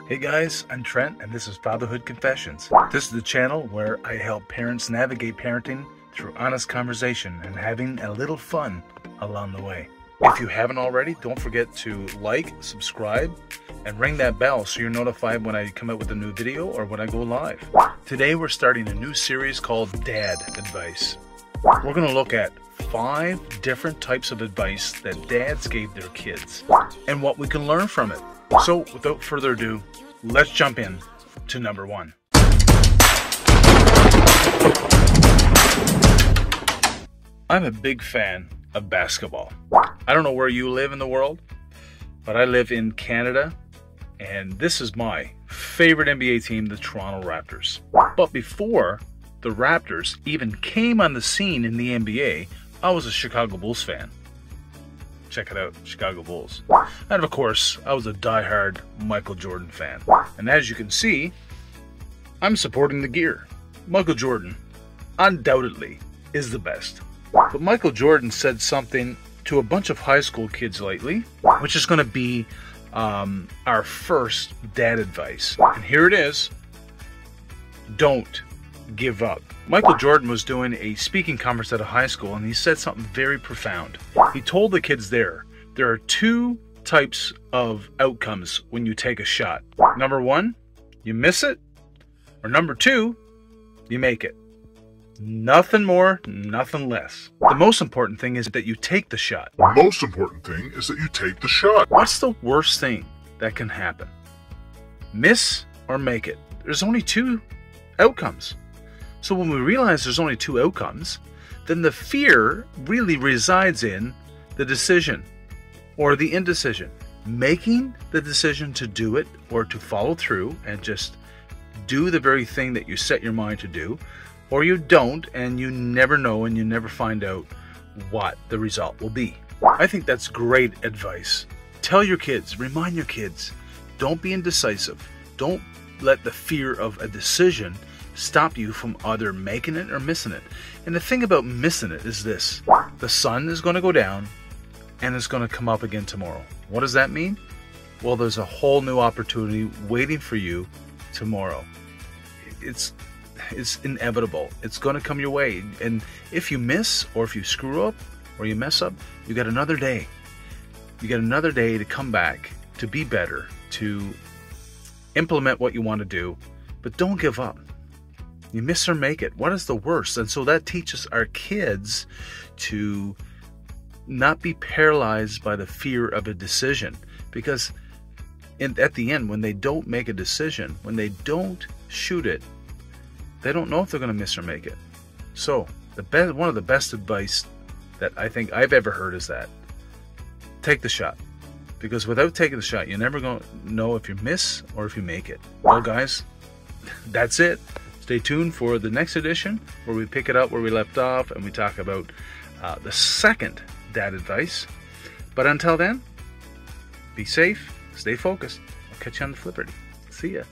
Hey guys, I'm Trent and this is Fatherhood Confessions. This is the channel where I help parents navigate parenting through honest conversation and having a little fun along the way. If you haven't already, don't forget to like, subscribe, and ring that bell so you're notified when I come out with a new video or when I go live. Today we're starting a new series called Dad Advice. We're going to look at 5 different types of advice that dads gave their kids and what we can learn from it. So without further ado, let's jump in to number 1. I'm a big fan of basketball. I don't know where you live in the world, but I live in Canada, and this is my favorite NBA team, the Toronto Raptors. But before the Raptors even came on the scene in the NBA, I was a Chicago Bulls fan. Check it out, Chicago Bulls. And of course, I was a diehard Michael Jordan fan. And as you can see, I'm supporting the gear. Michael Jordan, undoubtedly, is the best. But Michael Jordan said something to a bunch of high school kids lately, which is going to be our first dad advice. And here it is. Don't give up. Michael Jordan was doing a speaking conference at a high school, and he said something very profound. He told the kids there are 2 types of outcomes when you take a shot. Number 1, you miss it, or number 2, you make it. Nothing more, nothing less. The most important thing is that you take the shot. What's the worst thing that can happen? Miss or make it. There's only 2 outcomes. So when we realize there's only 2 outcomes, then the fear really resides in the decision or the indecision. Making the decision to do it or to follow through and just do the very thing that you set your mind to do, or you don't and you never know and you never find out what the result will be. I think that's great advice. Tell your kids, remind your kids, don't be indecisive. Don't let the fear of a decision stop you from either making it or missing it. And the thing about missing it is this: the sun is going to go down and it's going to come up again tomorrow. What does that mean? Well, there's a whole new opportunity waiting for you tomorrow. It's inevitable. It's going to come your way. And if you miss, or if you screw up, or you mess up, you got another day. You got another day to come back, to be better, to implement what you want to do. But don't give up. You miss or make it. What is the worst? And so that teaches our kids to not be paralyzed by the fear of a decision. Because at the end, when they don't make a decision, when they don't shoot it, they don't know if they're going to miss or make it. So one of the best advice that I think I've ever heard is that take the shot. Because without taking the shot, you're never going to know if you miss or if you make it. Well, guys, that's it. Stay tuned for the next edition where we pick it up where we left off and we talk about the second dad advice. But until then, be safe, stay focused. I'll catch you on the flipper. See ya.